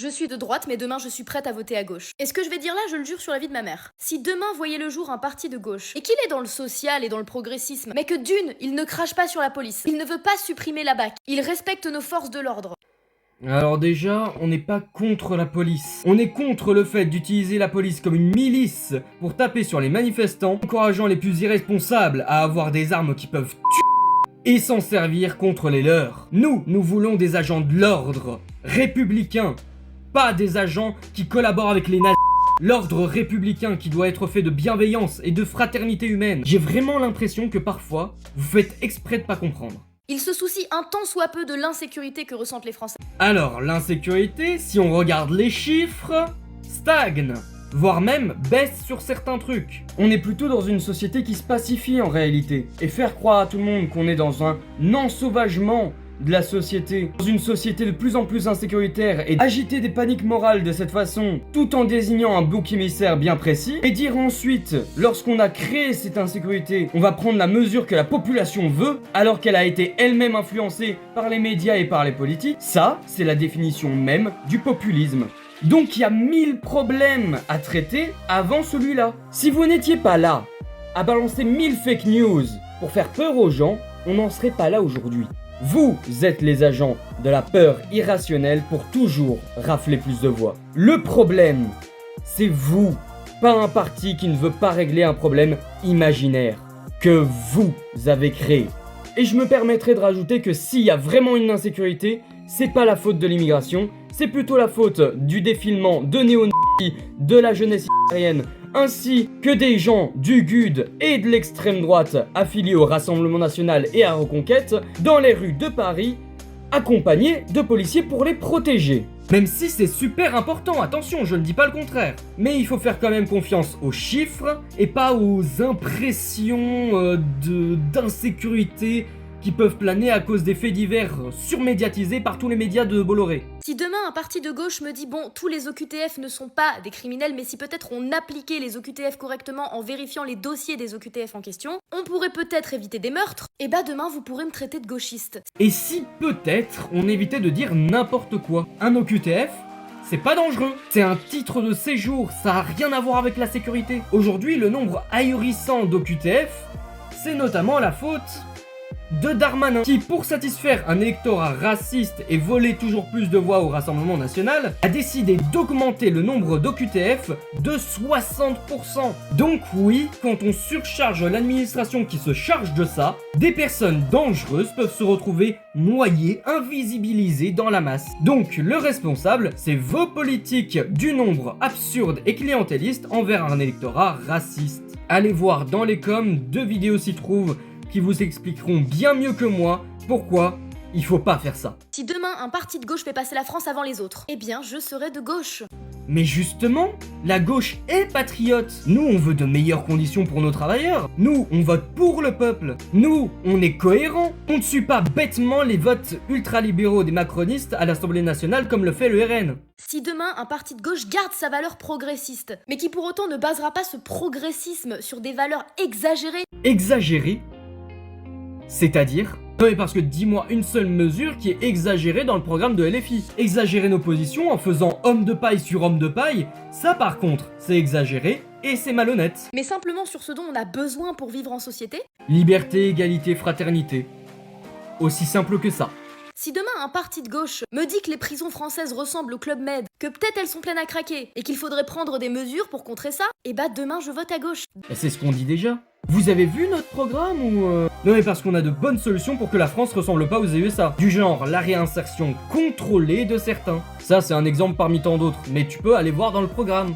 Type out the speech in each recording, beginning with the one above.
Je suis de droite, mais demain je suis prête à voter à gauche. Et ce que je vais dire là, je le jure sur la vie de ma mère. Si demain voyait le jour un parti de gauche, et qu'il est dans le social et dans le progressisme, mais que d'une, il ne crache pas sur la police, il ne veut pas supprimer la BAC, il respecte nos forces de l'ordre. Alors déjà, on n'est pas contre la police. On est contre le fait d'utiliser la police comme une milice pour taper sur les manifestants, encourageant les plus irresponsables à avoir des armes qui peuvent tuer et s'en servir contre les leurs. Nous voulons des agents de l'ordre, républicains, pas des agents qui collaborent avec les nazis. L'ordre républicain qui doit être fait de bienveillance et de fraternité humaine. J'ai vraiment l'impression que parfois, vous faites exprès de pas comprendre. Il se soucie un tant soit peu de l'insécurité que ressentent les Français. Alors, l'insécurité, si on regarde les chiffres, stagne, voire même baisse sur certains trucs. On est plutôt dans une société qui se pacifie en réalité. Et faire croire à tout le monde qu'on est dans un ensauvagement de la société, dans une société de plus en plus insécuritaire, et agiter des paniques morales de cette façon, tout en désignant un bouc émissaire bien précis, et dire ensuite, lorsqu'on a créé cette insécurité, on va prendre la mesure que la population veut, alors qu'elle a été elle-même influencée par les médias et par les politiques, ça, c'est la définition même du populisme. Donc il y a 1000 problèmes à traiter avant celui-là. Si vous n'étiez pas là, à balancer 1000 fake news pour faire peur aux gens, on n'en serait pas là aujourd'hui. Vous êtes les agents de la peur irrationnelle pour toujours rafler plus de voix. Le problème, c'est vous, pas un parti qui ne veut pas régler un problème imaginaire que vous avez créé. Et je me permettrai de rajouter que s'il y a vraiment une insécurité, c'est pas la faute de l'immigration, c'est plutôt la faute du défilement de néo-nazis, de la jeunesse italienne, ainsi que des gens du GUD et de l'extrême droite affiliés au Rassemblement National et à Reconquête dans les rues de Paris, accompagnés de policiers pour les protéger. Même si c'est super important, attention, je ne dis pas le contraire. Mais il faut faire quand même confiance aux chiffres et pas aux impressions d'insécurité qui peuvent planer à cause des faits divers surmédiatisés par tous les médias de Bolloré. Si demain un parti de gauche me dit bon, tous les OQTF ne sont pas des criminels, mais si peut-être on appliquait les OQTF correctement en vérifiant les dossiers des OQTF en question, on pourrait peut-être éviter des meurtres, et bah demain vous pourrez me traiter de gauchiste. Et si peut-être on évitait de dire n'importe quoi. Un OQTF, c'est pas dangereux, c'est un titre de séjour, ça a rien à voir avec la sécurité. Aujourd'hui, le nombre ahurissant d'OQTF, c'est notamment la faute de Darmanin, qui, pour satisfaire un électorat raciste et voler toujours plus de voix au Rassemblement National, a décidé d'augmenter le nombre d'OQTF de 60%. Donc oui, quand on surcharge l'administration qui se charge de ça, des personnes dangereuses peuvent se retrouver noyées, invisibilisées dans la masse. Donc le responsable, c'est vos politiques du nombre absurde et clientéliste envers un électorat raciste. Allez voir dans les coms, 2 vidéos s'y trouvent, qui vous expliqueront bien mieux que moi pourquoi il faut pas faire ça. Si demain un parti de gauche fait passer la France avant les autres, eh bien je serai de gauche. Mais justement, la gauche est patriote. Nous, on veut de meilleures conditions pour nos travailleurs. Nous, on vote pour le peuple. Nous, on est cohérents. On ne suit pas bêtement les votes ultralibéraux des macronistes à l'Assemblée nationale comme le fait le RN. Si demain un parti de gauche garde sa valeur progressiste, mais qui pour autant ne basera pas ce progressisme sur des valeurs exagérées. Exagéré? C'est-à-dire? Non mais parce que dis-moi une seule mesure qui est exagérée dans le programme de LFI. Exagérer nos positions en faisant homme de paille sur homme de paille, ça par contre, c'est exagéré et c'est malhonnête. Mais simplement sur ce dont on a besoin pour vivre en société. Liberté, égalité, fraternité. Aussi simple que ça. Si demain un parti de gauche me dit que les prisons françaises ressemblent au Club Med, que peut-être elles sont pleines à craquer, et qu'il faudrait prendre des mesures pour contrer ça, et bah demain je vote à gauche. Et c'est ce qu'on dit déjà. Vous avez vu notre programme ou Non mais parce qu'on a de bonnes solutions pour que la France ressemble pas aux USA. Du genre la réinsertion contrôlée de certains. Ça c'est un exemple parmi tant d'autres, mais tu peux aller voir dans le programme.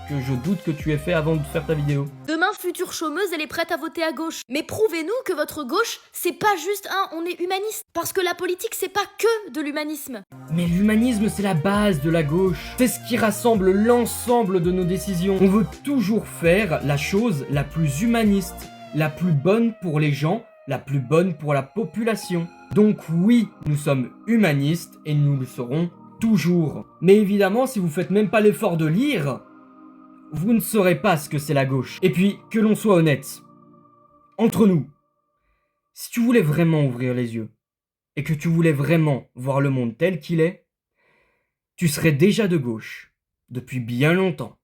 Ce que je doute que tu aies fait avant de faire ta vidéo. Demain, future chômeuse, elle est prête à voter à gauche. Mais prouvez-nous que votre gauche, c'est pas juste un on est humaniste. Parce que la politique, c'est pas que de l'humanisme. Mais l'humanisme, c'est la base de la gauche. C'est ce qui rassemble l'ensemble de nos décisions. On veut toujours faire la chose la plus humaniste, la plus bonne pour les gens, la plus bonne pour la population. Donc oui, nous sommes humanistes et nous le serons toujours. Mais évidemment, si vous faites même pas l'effort de lire, vous ne saurez pas ce que c'est la gauche. Et puis, que l'on soit honnête, entre nous, si tu voulais vraiment ouvrir les yeux, et que tu voulais vraiment voir le monde tel qu'il est, tu serais déjà de gauche. Depuis bien longtemps.